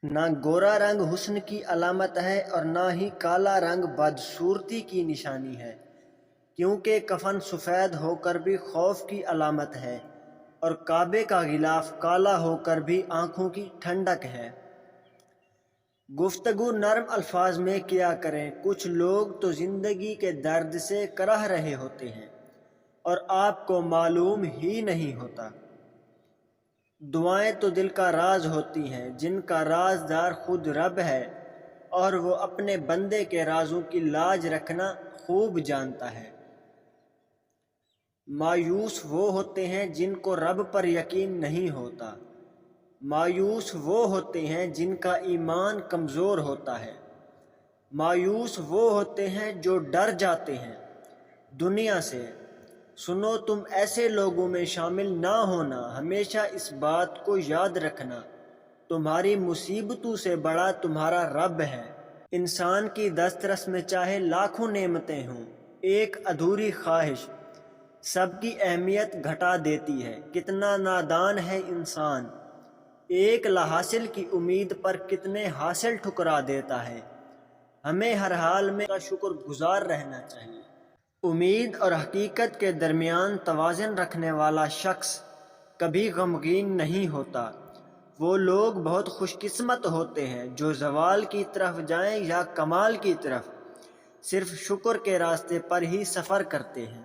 نہ گورا رنگ حسن کی علامت ہے اور نہ ہی کالا رنگ بدصورتی کی نشانی ہے، کیونکہ کفن سفید ہو کر بھی خوف کی علامت ہے اور کعبے کا غلاف کالا ہو کر بھی آنکھوں کی ٹھنڈک ہے۔ گفتگو نرم الفاظ میں کیا کریں، کچھ لوگ تو زندگی کے درد سے کرہ رہے ہوتے ہیں اور آپ کو معلوم ہی نہیں ہوتا۔ دعائیں تو دل کا راز ہوتی ہیں، جن کا رازدار خود رب ہے، اور وہ اپنے بندے کے رازوں کی لاج رکھنا خوب جانتا ہے۔ مایوس وہ ہوتے ہیں جن کو رب پر یقین نہیں ہوتا، مایوس وہ ہوتے ہیں جن کا ایمان کمزور ہوتا ہے، مایوس وہ ہوتے ہیں جو ڈر جاتے ہیں دنیا سے۔ سنو، تم ایسے لوگوں میں شامل نہ ہونا، ہمیشہ اس بات کو یاد رکھنا، تمہاری مصیبتوں سے بڑا تمہارا رب ہے۔ انسان کی دسترس میں چاہے لاکھوں نعمتیں ہوں، ایک ادھوری خواہش سب کی اہمیت گھٹا دیتی ہے۔ کتنا نادان ہے انسان، ایک لاحاصل کی امید پر کتنے حاصل ٹھکرا دیتا ہے۔ ہمیں ہر حال میں کا شکر گزار رہنا چاہیے۔ امید اور حقیقت کے درمیان توازن رکھنے والا شخص کبھی غمگین نہیں ہوتا۔ وہ لوگ بہت خوش قسمت ہوتے ہیں جو زوال کی طرف جائیں یا کمال کی طرف، صرف شکر کے راستے پر ہی سفر کرتے ہیں۔